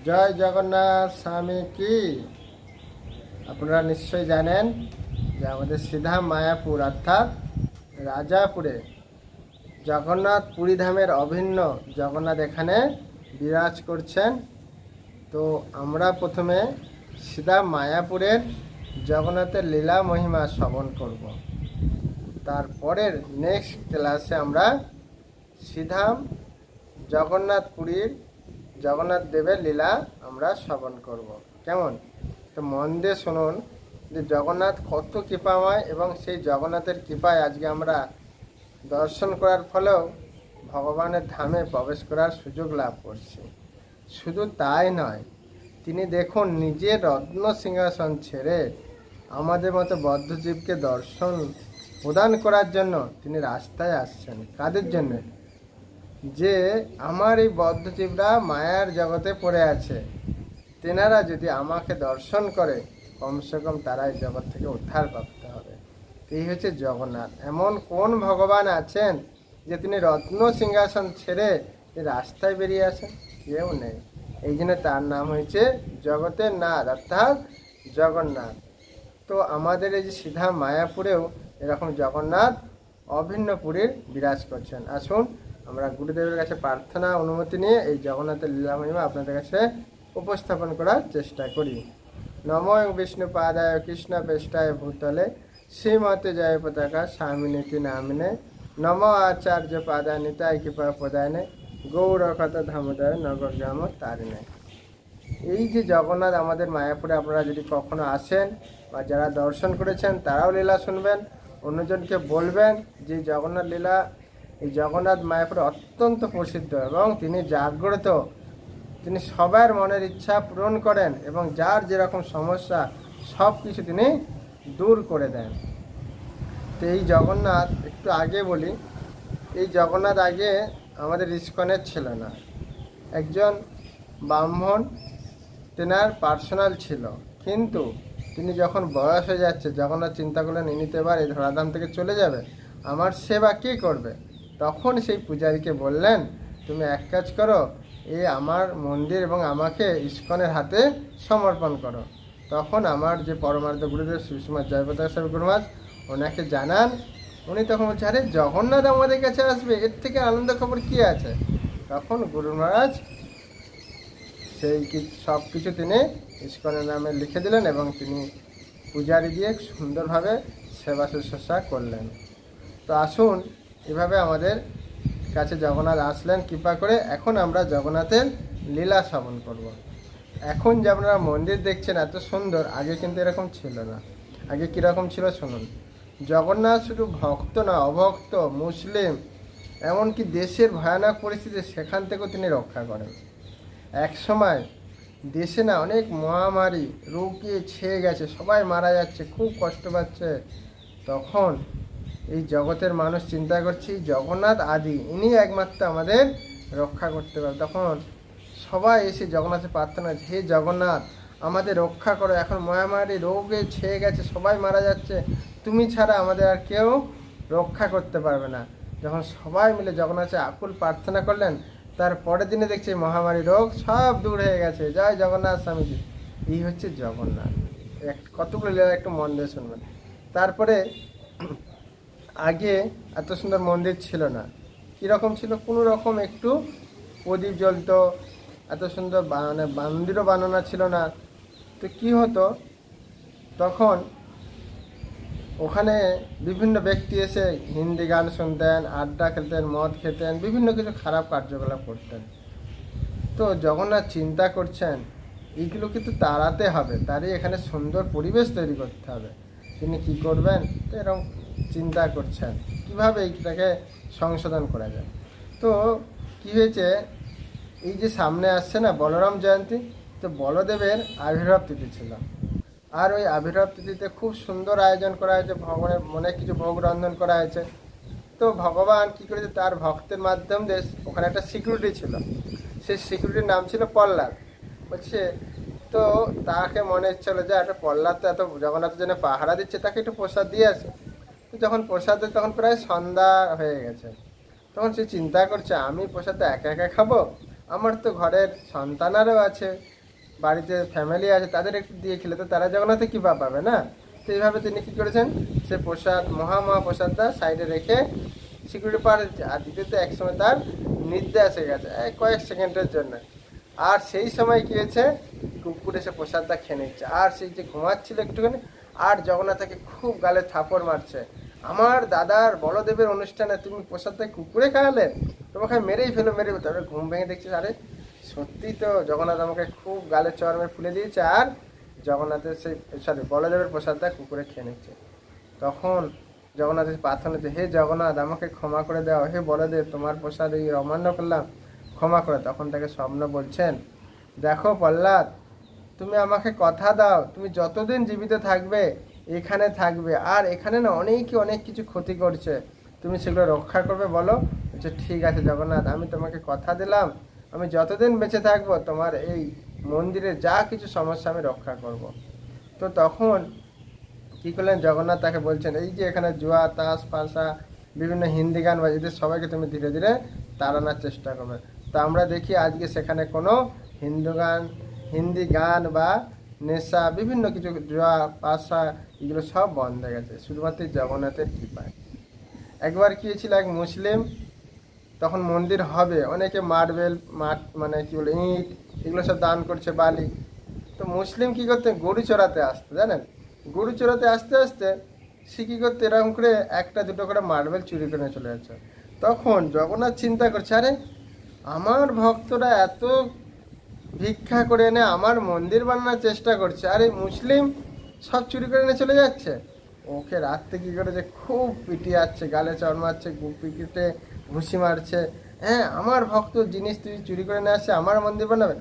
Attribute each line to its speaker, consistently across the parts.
Speaker 1: জয় জগন্নাথ স্বামী কি। আপনারা নিশ্চয়ই জানেন যে আমাদের সিধা মায়াপুর অর্থাৎ রাজাপুরে জগন্নাথ পুরী ধামের অভিন্ন জগন্নাথ এখানে বিরাজ করছেন। তো আমরা প্রথমে সিধা মায়াপুরের জগন্নাথের লীলা মহিমা শ্রবণ করব। তারপরের নেক্সট ক্লাসে আমরা সিধা জগন্নাথ পুরীর জগন্নাথ দেবের লীলা আমরা শ্রবণ করব। কেমন? তো মন দিয়ে শুনুন যে জগন্নাথ কত কৃপাময়, এবং সেই জগন্নাথের কৃপায় আজকে আমরা দর্শন করার ফলেও ভগবানের ধামে প্রবেশ করার সুযোগ লাভ করছি। শুধু তাই নয়, তিনি দেখুন নিজের রত্ন সিংহাসন ছেড়ে আমাদের মতো বদ্ধজীবকে দর্শন প্রদান করার জন্য তিনি রাস্তায় আসছেন। কাদের জন্য? যে আমার এই বদ্ধজীবরা মায়ার জগতে পড়ে আছে, তেনারা যদি আমাকে দর্শন করে কমসে কম তারা এই জগৎ থেকে উদ্ধার প্রাপ্ত হবে। এই হচ্ছে জগন্নাথ। এমন কোন ভগবান আছেন যে তিনি রত্ন সিংহাসন ছেড়ে এই রাস্তায় বেরিয়ে আসেন? কেউ নেই। এই জন্য তার নাম হয়েছে জগতের নাথ অর্থাৎ জগন্নাথ। তো আমাদের এই যে সিধা মায়াপুরেও এরকম জগন্নাথ অভিন্ন পুরীর বিরাজ করছেন। আসুন আমরা গুরুদেবের কাছে প্রার্থনা অনুমতি নিয়ে এই জগন্নাথের লীলা মহিমা আপনাদের কাছে উপস্থাপন করার চেষ্টা করি। নমো বিষ্ণু পাদায় কৃষ্ণ পেষ্টায় ভূতলে শ্রীমতে জয় পতাকা স্বামিনীতি নামিনে নমো আচার্য পাদা নিতায় কৃপা প্রদায়নে গৌরকথা ধামোদয় নগর গ্রাম তারিণে। এই যে জগন্নাথ আমাদের মায়াপুরে আপনারা যদি কখনো আসেন বা যারা দর্শন করেছেন তারাও লীলা শুনবেন, অন্যজনকে বলবেন যে জগন্নাথ লীলা, এই জগন্নাথ মায়াপুরে অত্যন্ত প্রসিদ্ধ এবং তিনি জাগ্রত। তিনি সবার মনের ইচ্ছা পূরণ করেন এবং যার যেরকম সমস্যা সব কিছু তিনি দূর করে দেন। তো এই জগন্নাথ একটু আগে বলি, এই জগন্নাথ আগে আমাদের ইস্কনের ছিল না। একজন ব্রাহ্মণ তেনার পার্সোনাল ছিল, কিন্তু তিনি যখন বয়স হয়ে যাচ্ছে জগন্নাথ চিন্তা করলেন ইনি তো এবার এই ধরাধাম থেকে চলে যাবে, আমার সেবা কে করবে? তখন সেই পূজারীকে বললেন তুমি এক কাজ করো, এই আমার মন্দির এবং আমাকে ইস্কনের হাতে সমর্পণ করো। তখন আমার যে পরমার্থ গুরুদেব শ্রীশ্রীমৎ জয়প্রতাপ স্বামী গুরুমহারাজ ওনাকে জানান। উনি তখন বলছে আরে জগন্নাথ আমাদের কাছে আসবে, এর থেকে আনন্দ খবর কী আছে? তখন গুরু মহারাজ সেই সব কিছু তিনি ইস্কনের নামে লিখে দিলেন এবং তিনি পূজারি দিয়ে সুন্দরভাবে সেবা শুশ্রূষা করলেন। তো আসুন এভাবে আমাদের কাছে জগন্নাথ আসলেন কৃপা করে। এখন আমরা জগন্নাথের লীলা শ্রবণ করব। এখন যে আপনারা মন্দির দেখছেন এত সুন্দর, আগে কিন্তু এরকম ছিল না। আগে কীরকম ছিল শুনুন। জগন্নাথ শুধু ভক্ত না, অভক্ত, মুসলিম, এমনকি দেশের ভয়ানক পরিস্থিতি সেখান থেকেও তিনি রক্ষা করেন। এক সময় দেশে না অনেক মহামারী রোগে ছেয়ে গেছে, সবাই মারা যাচ্ছে, খুব কষ্ট পাচ্ছে। তখন এই জগতের মানুষ চিন্তা করছি জগন্নাথ আদি, ইনি একমাত্র আমাদের রক্ষা করতে পারে। তখন সবাই এসে জগন্নাথের প্রার্থনা, হে জগন্নাথ আমাদের রক্ষা করো, এখন মহামারী রোগে ছেয়ে গেছে, সবাই মারা যাচ্ছে, তুমি ছাড়া আমাদের আর কেউ রক্ষা করতে পারবে না। যখন সবাই মিলে জগন্নাথের আকুল প্রার্থনা করলেন, তার পরের দিনে দেখছি মহামারী রোগ সব দূর হয়ে গেছে। জয় জগন্নাথ স্বামীজি। এই হচ্ছে জগন্নাথ। কতগুলো লীলা একটু মন দিয়ে শুনবেন। তারপরে আগে এত সুন্দর মন্দির ছিল না। কীরকম ছিল? কোনো রকম একটু প্রদীপ জ্বলতো, এত সুন্দর মানে মন্দিরও বানানো ছিল না। তো কি হতো, তখন ওখানে বিভিন্ন ব্যক্তি এসে হিন্দি গান শুনতেন, আড্ডা খেলতেন, মদ খেতেন, বিভিন্ন কিছু খারাপ কার্যকলাপ করতেন। তো জগন্নাথ চিন্তা করছেন এইগুলো কিন্তু তাড়াতে হবে, তারই এখানে সুন্দর পরিবেশ তৈরি করতে হবে। তিনি কি করবেন? তো এরকম চিন্তা করছেন কীভাবে এইটাকে সংশোধন করা যায়। তো কি হয়েছে, এই যে সামনে আসছে না বলরাম জয়ন্তী, তো বলদেবের আবির্ভাব তিথি ছিল। আর ওই আবির্ভাব তিথিতে খুব সুন্দর আয়োজন করা হয়েছে, ভগবানের অনেক কিছু ভোগ রন্ধন করা হয়েছে। তো ভগবান কী করেছে, তার ভক্তের মাধ্যম দিয়ে ওখানে একটা সিকিউরিটি ছিল, সেই সিকিউরিটির নাম ছিল প্রহ্লাদ। বলছে তো তাকে মনে হচ্ছিল যে একটা প্রহ্লাদ তো এত জগন্নাথের জন্য পাহারা দিচ্ছে, তাকে একটু প্রসাদ দিয়ে আসে। তো যখন প্রসাদ দেয় তখন প্রায় সন্ধ্যা হয়ে গেছে। তখন সে চিন্তা করছে আমি প্রসাদটা একা একা খাবো, আমার তো ঘরের সন্তানারও আছে, বাড়িতে ফ্যামিলি আছে, তাদের একটু দিয়ে খেলে তো তারা জগন্নাথে কৃপা পাবে না। তো এইভাবে তিনি কী করেছেন, সে প্রসাদ মহাপ্রসাদটা সাইডে রেখে সিকিউরিটি পার হচ্ছে। আর দ্বিতীয়ত একসময় তার নিদ্রা এসে গেছে কয়েক সেকেন্ডের জন্য। আর সেই সময় কী হয়েছে, কুকুর এসে প্রসাদটা খেয়ে নিচ্ছে। আর সেই যে ঘুমাচ্ছিল একটুখানি, আর জগন্নাথ তাকে খুব গালে থাপড় মারছে, আমার দাদার বড়দেবের অনুষ্ঠানে তুমি প্রসাদটা কুকুরে খাওয়ালে, তোমাকে মেরেই ফেলো, মেরে ফেলো। তারপরে ঘুম ভেঙে দেখছিস, আরে সত্যি তো জগন্নাথ আমাকে খুব গালে চর মেরে ফুলে দিয়েছে, আর জগন্নাথের সেই বড়দেবের প্রসাদটা কুকুরে খেয়ে নিচ্ছে। তখন জগন্নাথের প্রার্থনা হচ্ছে, হে জগন্নাথ আমাকে ক্ষমা করে দাও, হে বড়দেব তোমার প্রসাদ এই অমান্য করলাম, ক্ষমা করে। তখন তাকে স্বপ্ন বলছেন, দেখো প্রহ্লাদ, তুমি আমাকে কথা দাও, তুমি যতদিন জীবিত থাকবে এখানে থাকবে, আর এখানে না অনেকে অনেক কিছু ক্ষতি করছে, তুমি সেগুলো রক্ষা করবে, বলো। বলছে ঠিক আছে জগন্নাথ, আমি তোমাকে কথা দিলাম, আমি যতদিন বেঁচে থাকবো তোমার এই মন্দিরে যা কিছু সমস্যা আমি রক্ষা করব। তো তখন কী করলেন, জগন্নাথ তাকে বলছেন, এই যে এখানে জুয়া তাস পাশা বিভিন্ন হিন্দি গান বাজিয়ে সবাইকে তুমি ধীরে ধীরে তাড়ানোর চেষ্টা করবে। তো আমরা দেখি আজকে সেখানে কোনো হিন্দি গান বা নেশা বিভিন্ন কিছু জুয়া পাশা এগুলো সব বন্ধ হয়ে গেছে, শুধুমাত্র জগন্নাথের কৃপায়। একবার কী হয়েছিল, এক মুসলিম তখন মন্দির হবে, অনেকে মার্বেল মানে কি বলে ইট এগুলো সব দান করছে, বালি। তো মুসলিম কী করতে, গরু চড়াতে আসতে, জানেন, গরু চড়াতে আসতে আসতে সে কী করতে, এরকম করে একটা দুটো করে মার্বেল চুরি করে চলে যাচ্ছে। তখন জগন্নাথ চিন্তা করছে, আরে আমার ভক্তরা এত ভিক্ষা করে এনে আমার মন্দির বানানোর চেষ্টা করছে, আর এই মুসলিম সব চুরি করে এনে চলে যাচ্ছে। ওকে রাত্রে কী করেছে, খুব পিটিয়ে যাচ্ছে, গালে চড় মারছে, পিটিতে ঘুষি মারছে। হ্যাঁ, আমার ভক্ত জিনিস তুই চুরি করে নিয়ে আসছে, আমার মন্দির বানাবে,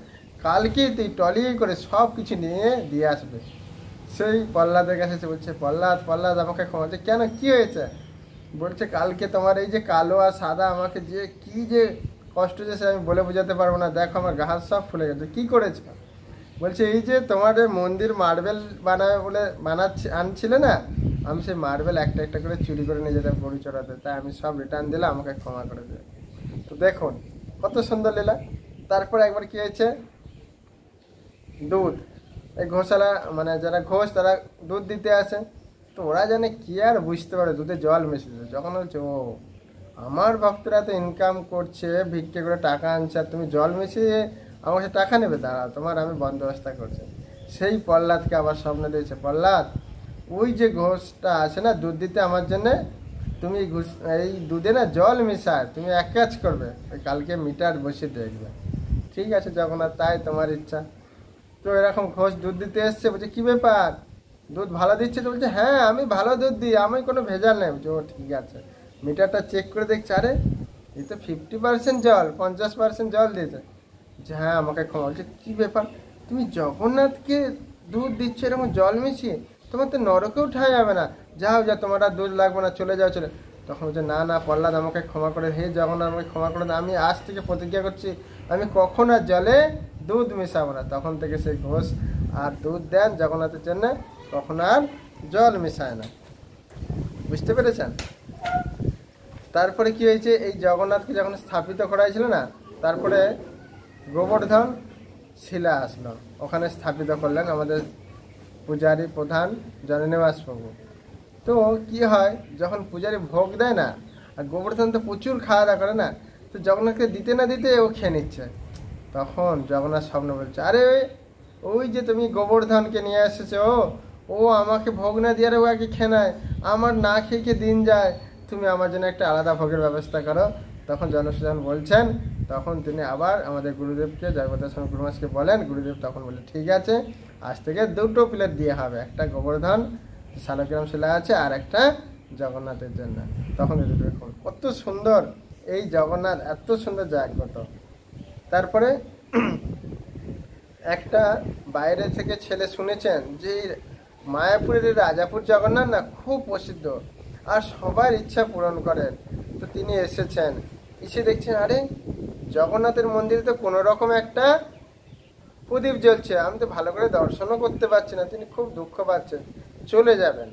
Speaker 1: কালকেই তুই টলি করে সব কিছু নিয়ে দিয়ে আসবে। সেই প্রহ্লাদের কাছে এসে বলছে, প্রহ্লাদ আমাকে ক্ষমা। কেন, কি হয়েছে? বলছে, কালকে তোমার এই যে কালো আর সাদা আমাকে যে কি যে কষ্ট হয়েছে আমি বলে বোঝাতে পারবো না, দেখো আমার ঘাস সব ফুলে গেছে। কি করেছো? বলছে, এই যে তোমার মন্দির মার্বেল বানাবে বলে আনছিলে না, আমি সেই মার্বেল একটা একটা করে চুরি করে নিয়ে যেতাম গরু চড়াতে, তাই আমি সব রিটার্ন দিলাম, আমাকে ক্ষমা করে দেবে। তো দেখুন কত সুন্দর লীলা। তারপর একবার কি হয়েছে, দুধ, এই ঘোষালা মানে যারা ঘোষ তারা দুধ দিতে আসে, তো ওরা জানে কি আর বুঝতে পারে দুধে জল মিশিয়েছে। যখন বলছে, ও আমার ভক্তরা তো ইনকাম করছে, ভিক্ষে করে টাকা আনছে, আর তুমি জল মিশিয়ে আমার কাছে টাকা নেবে, দাঁড়াও তোমার আমি বন্দোবস্ত করছি। সেই প্রহ্লাদকে আবার স্বপ্ন দিয়েছে, প্রহ্লাদ ওই যে ঘোষটা আছে না দুধ দিতে আমার জন্যে, তুমি এই দুধে না জল মিশায়, তুমি এক কাজ করবে, ওই কালকে মিটার বসিয়ে দেখবে। ঠিক আছে জগন্নাথ, তাই তোমার ইচ্ছা। তো এরকম ঘোষ দুধ দিতে এসছে, বলছে কি ব্যাপার, দুধ ভালো দিচ্ছে? তো বলছে, হ্যাঁ আমি ভালো দুধ দিই, আমি কোনো ভেজাল নেই। বলছে, ও ঠিক আছে। মিটারটা চেক করে দেখছে, আরে এই তো 50% জল, 50% জল দিয়েছে। যে হ্যাঁ আমাকে ক্ষমা। বলছে, কী ব্যাপার, তুমি জগন্নাথকে দুধ দিচ্ছ এরকম জল মিশিয়ে, তোমার তো নরকেও ঠাঁই যাবে না, যাও যা তোমার আর দুধ লাগবে না, চলে যাও চলে। তখন বলছে, না না প্রহ্লাদ আমাকে ক্ষমা করে, হে জগন্নাথ আমাকে ক্ষমা করে না, আমি আজ থেকে প্রতিজ্ঞা করছি আমি কখন আর জলে দুধ মেশাবো না। তখন থেকে সেই ঘোষ আর দুধ দেন জগন্নাথের জন্য, কখন আর জল মেশায় না। বুঝতে পেরেছেন? তারপরে কি হয়েছে, এই জগন্নাথকে যখন স্থাপিত করা হয়েছিল না, তারপরে গোবর্ধন শিলা আসলো, ওখানে স্থাপিত করলেন আমাদের পূজারী প্রধান জননিবাস প্রভু। তো কি হয়, যখন পূজারী ভোগ দেয় না, আর গোবর্ধন তো প্রচুর খাওয়া দাওয়া করে না, তো জগন্নাথকে দিতে না দিতে ও খেয়ে নিচ্ছে। তখন জগন্নাথ স্বপ্ন বলছে, আরে ওই যে তুমি গোবর্ধনকে নিয়ে এসেছো, ও আমাকে ভোগ না দিয়ে ও আগে খেয়ে নেয়, আমার না খেয়ে খেয়ে দিন যায়, তুমি আমার জন্য একটা আলাদা ভোগের ব্যবস্থা করো। তখন জনসাধারণ বলছেন, তখন তিনি আবার আমাদের গুরুদেবকে জগন্নাথ গুরুমাসকে বলেন, গুরুদেব তখন বলে, ঠিক আছে আজ থেকে দুটো প্লেট দিয়ে হবে, একটা গোবর্ধন শালগ্রাম শিলা আছে, আর একটা জগন্নাথের জন্য। তখন দেখুন কত সুন্দর এই জগন্নাথ, এত সুন্দর জাগ্রত। তারপরে একটা বাইরে থেকে ছেলে শুনেছেন যে মায়াপুরের রাজাপুর জগন্নাথ না খুব প্রসিদ্ধ, আর সবার ইচ্ছা পূরণ করেন। তো তিনি এসেছেন, এসে দেখছেন, আরে জগন্নাথের মন্দিরে তো কোনো রকম একটা প্রদীপ জ্বলছে, আমি তো ভালো করে দর্শনও করতে পারছি না। তিনি খুব দুঃখ পাচ্ছেন, চলে যাবেন।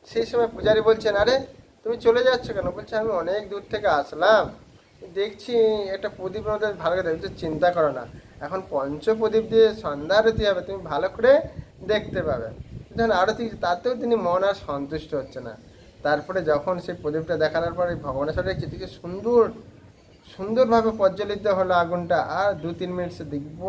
Speaker 1: সেই সময় পূজারী বলছেন, আরে তুমি চলে যাচ্ছ কেন? বলছে, আমি অনেক দূর থেকে আসলাম, দেখছি একটা প্রদীপ মধ্যে ভালো করে দেখছি, চিন্তা করো না, এখন পঞ্চপ্রদীপ দিয়ে সন্ধ্যা আরতি হবে, তুমি ভালো করে দেখতে পাবে। যখন আরতি, তাতেও তিনি মন আর সন্তুষ্ট হচ্ছে না। তারপরে যখন সেই প্রদীপটা দেখানোর পরে ভগবানের সাথে দেখছি দিকে সুন্দরভাবে প্রজ্বলিত হলো আগুনটা, আর 2-3 মিনিট সে দিব্য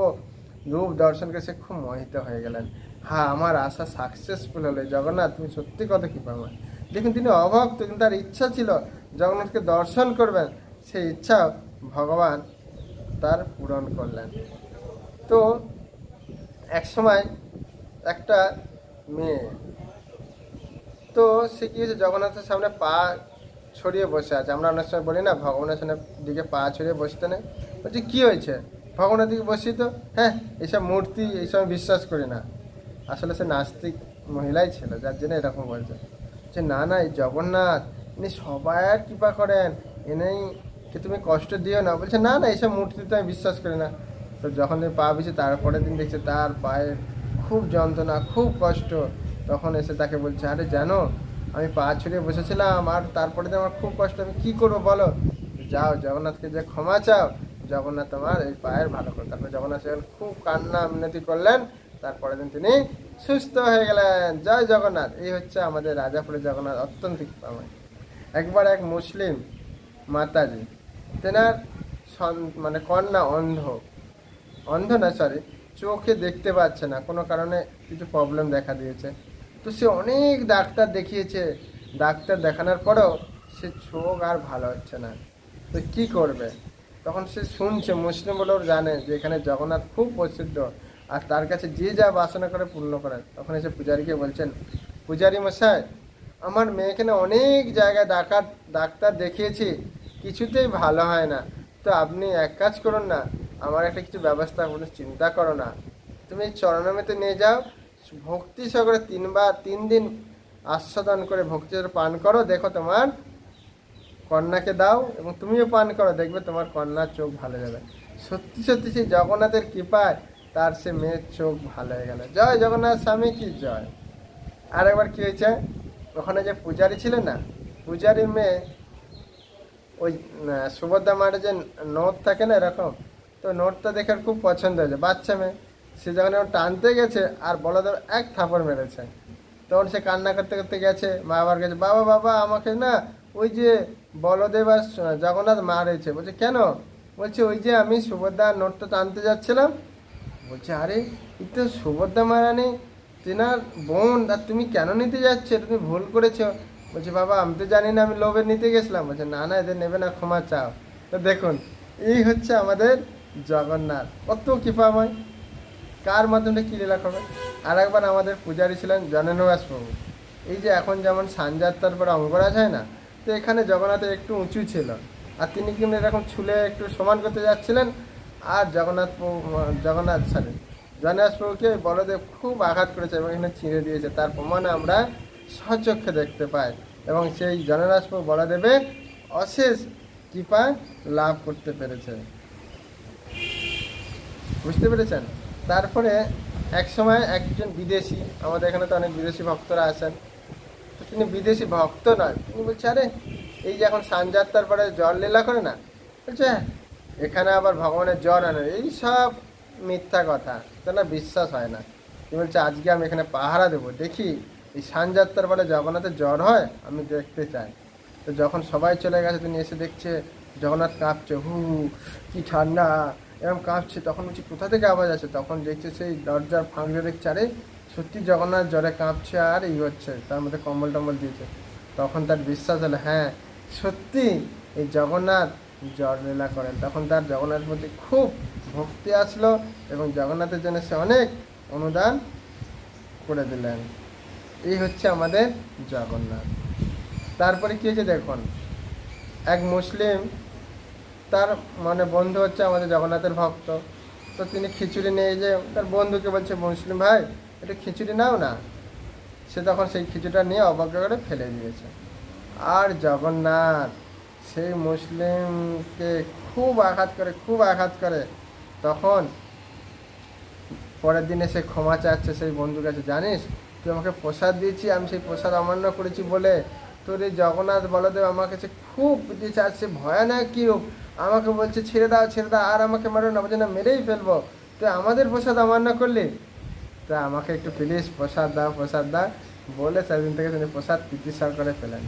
Speaker 1: রূপ দর্শন করে সে খুব মোহিত হয়ে গেলেন। হ্যাঁ, আমার আশা সাকসেসফুল হলো, জগন্নাথ তুমি সত্যি কথা কি পাবেন। দেখুন, তিনি অভক্ত, কিন্তু তার ইচ্ছা ছিল জগন্নাথকে দর্শন করবেন, সেই ইচ্ছা ভগবান তার পূরণ করলেন। তো এক সময় একটা মেয়ে, তো সে কি হয়েছে, জগন্নাথের সামনে পা ছড়িয়ে বসে আছে। আমরা অনেক সময় বলি না, ভগবানের সামনে দিকে পা ছড়িয়ে বসতে নেই। বলছি কী হয়েছে, ভগবানের দিকে বসি তো। হ্যাঁ, এইসব মূর্তি এইসব বিশ্বাস করি না। আসলে সে নাস্তিক মহিলাই ছিল, যার জন্য এরকম বলছে যে না না, এই জগন্নাথ ইনি সবার কৃপা করেন, এনেই কি তুমি কষ্ট দিও না। বলছে না না, এইসব মূর্তি তো আমি বিশ্বাস করি না। তো যখন তুমি পা বিছে, তারপরের দিন দেখছে তার পায়ে খুব যন্ত্রণা, খুব কষ্ট। তখন এসে তাকে বলছে, আরে জানো, আমি পা ছড়িয়ে বসেছিলাম, আর তারপরে দিন আমার খুব কষ্ট, আমি কী করবো বলো। যাও জগন্নাথকে যে ক্ষমা চাও, জগন্নাথ তোমার এই পায়ের ভালো করে। তারপরে জগন্নাথ সেখানে খুব কান্না মিনতি করলেন, তারপরের দিন তিনি সুস্থ হয়ে গেলেন। জয় জগন্নাথ। এই হচ্ছে আমাদের রাজাপুরের জগন্নাথ, অত্যন্ত কৃপাময়। একবার এক মুসলিম মাতাজি, তেনার মানে কন্যা অন্ধ না, সরি, চোখে দেখতে পাচ্ছে না, কোনো কারণে কিছু প্রবলেম দেখা দিয়েছে। তো সে অনেক ডাক্তার দেখিয়েছে, ডাক্তার দেখানোর পরেও সে চোখ আর ভালো হচ্ছে না। তো কি করবে, তখন সে শুনছে, মুসলিম বলেও জানে যে এখানে জগন্নাথ খুব প্রসিদ্ধ, আর তার কাছে যে যা বাসনা করে পূর্ণ করেন। তখন এসে পূজারীকে বলছেন, পূজারী মশাই, আমার মেয়েকে না অনেক জায়গায় ডাক্তার দেখিয়েছি, কিছুতেই ভালো হয় না। তো আপনি এক কাজ করুন না, আমার একটা কিছু ব্যবস্থা করুন, চিন্তা করো না, তুমি চরণামৃত নিয়ে যাও, ভক্তি সহকারে 3 দিন আস্বাদন করে ভক্তি পান করো, দেখো তোমার কন্যাকে দাও এবং তুমিও পান করো, দেখবে তোমার কন্যার চোখ ভালো যাবে। সত্যি সত্যি সেই জগন্নাথের কৃপায় তার সে মেয়ের চোখ ভালো হয়ে গেল। জয় জগন্নাথ স্বামী কি জয়। আর একবার কি হয়েছে, ওখানে যে পূজারী ছিলেন না, পূজারীর মেয়ে ওই সুভদ্রা মাঠে যে নোট থাকে না এরকম, তো নোটটা দেখে খুব পছন্দ হয়েছে, বাচ্চা মেয়ে। সে যখন টানতে গেছে আর বলদেব এক থাপড় মেরেছে। তখন সে কান্না করতে করতে গেছে মা বাবার কাছে, বাবা বাবা আমাকে না ওই যে বলদেব আর জগন্নাথ মারেছে। বলছে কেন, বলছে ওই যে আমি সুভদ্রার নোটটা টানতে যাচ্ছিলাম। বলছে আরে এই তো সুভদ্রা মহারানী তেনার বোন, আর তুমি কেন নিতে যাচ্ছ, তুমি ভুল করেছো। বলছে বাবা আমি তো জানি না, আমি লোভে নিতে গেছিলাম। বলছে না না, এদের নেবে না, ক্ষমা চাও। তো দেখুন, এই হচ্ছে আমাদের জগন্নাথ, কত কৃপাময়, কার মাধ্যমে কী লীলা করবে। আর একবার আমাদের পূজারী ছিলেন জননিবাস প্রভু। এই যে এখন যেমন সানযাত্রার পরে অঙ্গরাজ হয় না, তো এখানে জগন্নাথের একটু উঁচু ছিল, আর তিনি কিন্তু এরকম ছুলে একটু সমান করতে যাচ্ছিলেন, আর জগন্নাথ প্রভুকে বলদেব খুব আঘাত করেছে এবং এখানে ছিঁড়ে দিয়েছে। তার প্রমাণে আমরা স্বচক্ষে দেখতে পাই, এবং সেই জননাথ প্রভু বলদেবের অশেষ কৃপা লাভ করতে পেরেছে। বুঝতে পেরেছেন। তারপরে এক সময় একজন বিদেশি, আমাদের এখানে তো অনেক বিদেশি ভক্তরা আসেন, তো তিনি বিদেশি ভক্ত নয়, তিনি বলছে আরে এই যে এখন সানযাত্রার পরে জ্বর লীলা করে না, বলছে এখানে আবার ভগবানের জ্বর আনে, এই সব মিথ্যা কথা, না বিশ্বাস হয় না। তিনি বলছে আজকে আমি এখানে পাহারা দেবো, দেখি এই সানযাত্রার পরে জগন্নাথের জ্বর হয়, আমি দেখতে চাই। তো যখন সবাই চলে গেছে, তিনি এসে দেখছে জগন্নাথ কাঁপছে, কি ঠান্ডা, এরকম কাঁপছে। তখন বলছি কোথা থেকে আওয়াজ আছে, তখন দেখছে সেই দরজার ফাঁক দিয়ে দেখছে আরে সত্যি জগন্নাথ জ্বরে কাঁপছে আর এই হচ্ছে, তার মধ্যে কম্বল টম্বল দিয়েছে। তখন তার বিশ্বাস হলো, হ্যাঁ সত্যি এই জগন্নাথ জ্বর লীলা করেন। তখন তার জগন্নাথের প্রতি খুব ভক্তি আসলো এবং জগন্নাথের জন্য সে অনেক অনুদান করে দিলেন। এই হচ্ছে আমাদের জগন্নাথ। তারপরে কী হয়েছে দেখুন, এক মুসলিম, তার মানে বন্ধু হচ্ছে আমাদের জগন্নাথের ভক্ত, তো তিনি খিচুড়ি নিয়ে যে তার বন্ধুকে বলছে, মুসলিম ভাই একটু খিচুড়ি নাও না। সে তখন সেই খিচুড়িটা নিয়ে অবজ্ঞা করে ফেলে দিয়েছে। আর জগন্নাথ সেই মুসলিমকে খুব আঘাত করে। তখন পরের দিনে সে ক্ষমা চাচ্ছে সেই বন্ধুর কাছে, জানিস তুই আমাকে প্রসাদ দিয়েছি, আমি সেই প্রসাদ অমান্য করেছি বলে তোর এই জগন্নাথ বলদেব আমার কাছে খুব দিয়েছে, আর সে ভয়ানক কী রূপ, আমাকে বলছে ছেড়ে দাও ছেড়ে দাও, আর আমাকে মারো না, বলছে না মেরেই ফেলবো, তো আমাদের প্রসাদ অমান্য করলি, তা আমাকে একটু প্লিজ প্রসাদ দাও প্রসাদ দাও বলে সেদিন থেকে তিনি প্রসাদ প্রতিষ্ঠা করে ফেলেন।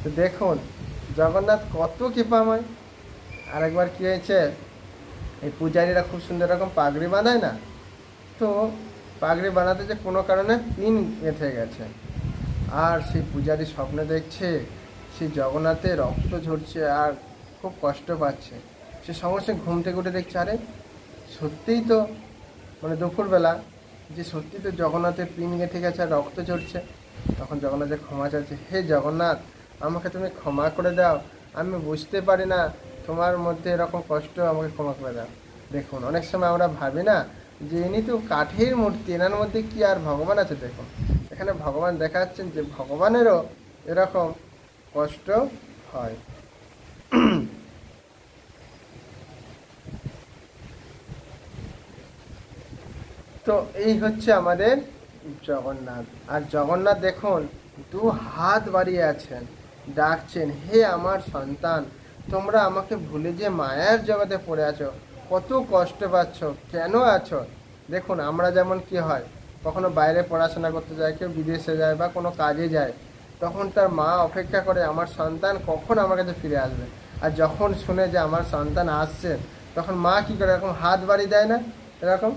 Speaker 1: তো দেখুন জগন্নাথ কত কৃপাময়। আরেকবার কি হয়েছে, এই পূজারীরা খুব সুন্দর রকম পাগড়ি বাঁধায় না, তো পাগড়ি বানাতে যে কোনো কারণে পিন গেঁথে গেছে, আর সেই পূজারী স্বপ্নে দেখছে সেই জগন্নাথের রক্ত ঝরছে আর খুব কষ্ট পাচ্ছে। সে সঙ্গে সঙ্গে ঘুম থেকে উঠে দেখছে আরে সত্যিই তো, মানে দুপুরবেলা, যে সত্যি তো জগন্নাথের পিন গেঁথে গেছে আর রক্ত ঝরছে। তখন জগন্নাথের ক্ষমা চাইছে, হে জগন্নাথ আমাকে তুমি ক্ষমা করে দাও, আমি বুঝতে পারি না তোমার মধ্যে এরকম কষ্ট, আমাকে ক্ষমা করে দাও। দেখুন অনেক সময় আমরা ভাবি না যে ইনি তো কাঠের মূর্তি, এনার মধ্যে কি আর ভগবান আছে। দেখুন এখানে ভগবান দেখাচ্ছেন যে ভগবানেরও এরকম কষ্ট হয়। তো এই হচ্ছে আমাদের জগন্নাথ। আর জগন্নাথ দেখুন দু হাত বাড়িয়ে আছেন, ডাকছেন হে আমার সন্তান, তোমরা আমাকে ভুলে যে মায়ার জগতে পড়ে আছো, কত কষ্ট পাচ্ছ, কেন আছো। দেখুন আমরা যেমন কি হয়, কখনো বাইরে পড়াশোনা করতে যায়, কেউ বিদেশে যায় বা কোনো কাজে যায়, তখন তার মা অপেক্ষা করে আমার সন্তান কখন আমার কাছে ফিরে আসবে। আর যখন শুনে যে আমার সন্তান আসছে, তখন মা কী করে, এরকম হাত বাড়িয়ে দেয় না এরকম,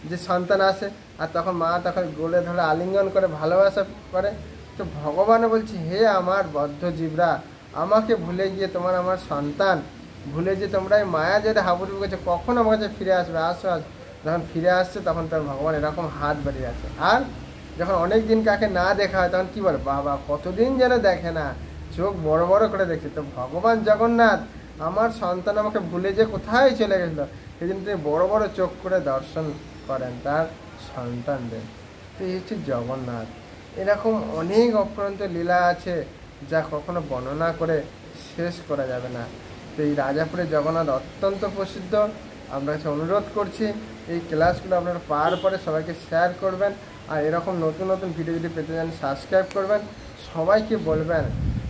Speaker 1: যে সন্তান আসে, আর তখন মা তখন গোলে ধরে আলিঙ্গন করে ভালোবাসা করে। তো ভগবানও বলছে হে আমার বদ্ধ জীবরা, আমাকে ভুলে গিয়ে তোমার আমার সন্তান ভুলে যে তোমরা এই মায়া যেটা হাবুডুবু করছে, কখন আমার কাছে ফিরে আসবে, আসো আস। যখন ফিরে আসছে তখন তার ভগবান এরকম হাত বাড়িয়ে আছে। আর যখন অনেক দিন কাকে না দেখা হয় তখন কী বলে, বাবা কতদিন যেন দেখে না, চোখ বড় বড় করে দেখছে। তো ভগবান জগন্নাথ আমার সন্তান আমাকে ভুলে যে কোথায় চলে গেছিলো, সেই জন্য তিনি বড় বড় চোখ করে দর্শন করেন তার সন্তানদের। তো এই হচ্ছে জগন্নাথ। এরকম অনেক অফুরন্ত লীলা আছে যা কখনো বর্ণনা করে শেষ করা যাবে না। তো এই রাজাপুরে জগন্নাথ অত্যন্ত প্রসিদ্ধ। আপনার কাছে অনুরোধ করছি এই ক্লাসগুলো আপনারা পাওয়ার পরে সবাইকে শেয়ার করবেন, আর এরকম নতুন নতুন ভিডিও যদি পেতে চান সাবস্ক্রাইব করবেন। সবাইকে বলবেন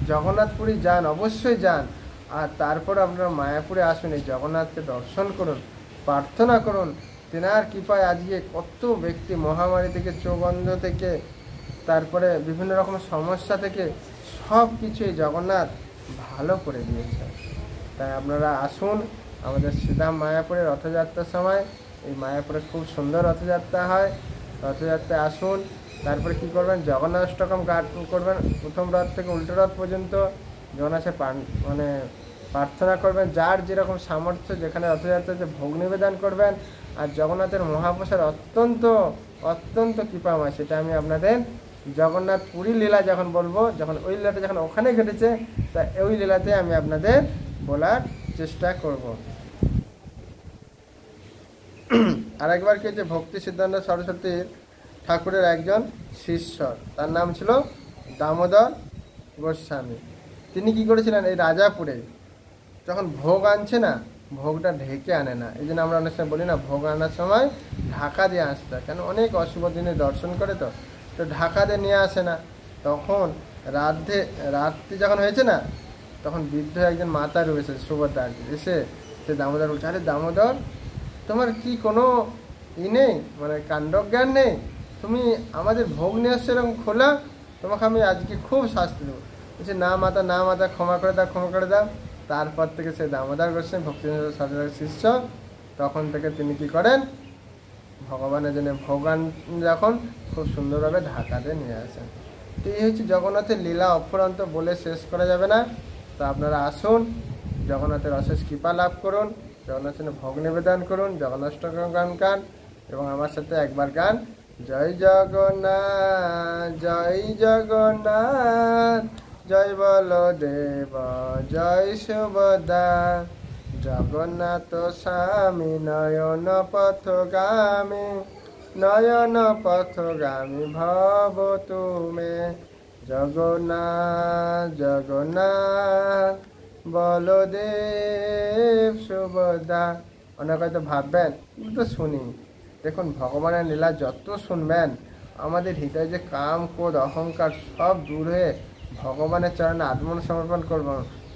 Speaker 1: জগন্নাথপুরী যান, অবশ্যই যান, আর তারপরে আপনারা মায়াপুরে আসুন, এই জগন্নাথকে দর্শন করুন, প্রার্থনা করুন। তেনার কৃপায় আজকে কত ব্যক্তি মহামারী থেকে, চোখ অন্ধ থেকে, তারপরে বিভিন্ন রকম সমস্যা থেকে সব কিছু এই জগন্নাথ ভালো করে দিয়েছে। তাই আপনারা আসুন আমাদের শ্রীধাম মায়াপুরে রথযাত্রার সময়। এই মায়াপুরে খুব সুন্দর রথযাত্রা হয়, রথযাত্রায় আসুন। তারপরে কি করবেন, জগন্নাষ্টকম গান করবেন, প্রথম রথ থেকে উল্টো রথ পর্যন্ত জগন্নাথের মানে প্রার্থনা করবেন, যার যেরকম সামর্থ্য, যেখানে রথযাত্রাতে ভোগ নিবেদন করবেন। আর জগন্নাথের মহাপ্রসাদ অত্যন্ত অত্যন্ত কৃপাময়, সেটা আমি আপনাদের জগন্নাথ পুরী লীলা যখন বলবো, যখন ওই লীলাটা যখন ওখানে ঘটেছে, তা ওই লীলাতে আমি আপনাদের বলার চেষ্টা করব। আরেকবার কি হচ্ছে, ভক্তি সিদ্ধান্ত সরস্বতীর ঠাকুরের একজন শিষ্য, তার নাম ছিল দামোদর গোস্বামী। তিনি কি করেছিলেন, এই রাজাপুরে যখন ভোগ আনছে না, ভোগটা ঢেকে আনে না। এই জন্য আমরা অনেক সময় বলি না, ভোগ আনার সময় ঢাকা দিয়ে আসতে হয়, কেন অনেক অশুভ দিনে দর্শন করে, তো ঢাকা দিয়ে নিয়ে আসে না। তখন রাত্রি যখন হয়েছে না, তখন বৃদ্ধ একজন মাতা রয়েছে সুভদ্রা, এসে সে দামোদর বলছে, আরে দামোদর তোমার কি কোনো নেই, মানে কাণ্ডজ্ঞান নেই, তুমি আমাদের ভোগ নিয়ে আসছো এরকম খোলা, তোমাকে আমি আজকে খুব শাস্তি দেবো। বলছে না মাতা না মাতা, ক্ষমা করে দাও ক্ষমা করে দাও। তারপর থেকে সে দামোদর গোস্বামী ভক্তিচন্দ্র সরস্বতীর শিষ্য, তখন থেকে তিনি কি করেন, ভগবানের জন্য ভোগান যখন খুব সুন্দরভাবে ঢাকাতে নিয়ে আসেন। তো এই হচ্ছে জগন্নাথের লীলা অফুরন্ত, বলে শেষ করা যাবে না। তো আপনারা আসুন, জগন্নাথের অশেষ কৃপা লাভ করুন, জগন্নাথের ভোগ নিবেদন করুন, জগন্নাষ্টকম গান গান, এবং আমার সাথে একবার গান, জয় জগন্নাথ জয় জগন্নাথ, জয় বলদেব জয় সুভদ্রা, জগন্নাথ স্বামী নয়ন পথগামী, নয়ন পথগামী ভব তুমে, জগন্নাথ জগন্নাথ বলদেব সুভদ্রা। অনেক হয়তো ভাববেন তো শুনি, দেখুন ভগবানের লীলা যত শুনবেন, আমাদের হৃদয়ে যে কাম ক্রোধ অহংকার সব দূর হয়ে ভগবানের চরণে আত্মসমর্পণ করব,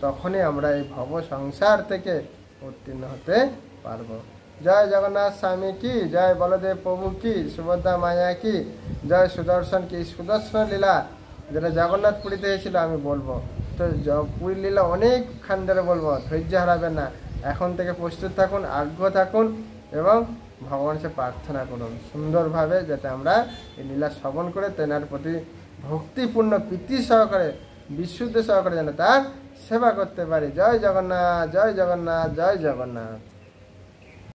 Speaker 1: তখনই আমরা এই ভব সংসার থেকে উত্তীর্ণ হতে পারবো। জয় জগন্নাথ স্বামী কি জয়, বলদেব প্রভু কি, সুভদ্রা মায়া কি জয়, সুদর্শন কি। সুদর্শন লীলা যেটা জগন্নাথ পুরীতে হয়েছিল আমি বলবো, তো পুরীর লীলা অনেকক্ষণ ধরে বলবো, ধৈর্য হারাবেন না। এখন থেকে প্রস্তুত থাকুন, আগ্রহ থাকুন এবং ভগবানের কাছে প্রার্থনা করুন সুন্দরভাবে, যাতে আমরা এই লীলা শ্রবণ করে তেনার প্রতি ভক্তিপূর্ণ প্রীতি সহকারে বিশুদ্ধ সহকারে যেন তার সেবা করতে পারি। জয় জগন্নাথ, জয় জগন্নাথ, জয় জগন্নাথ।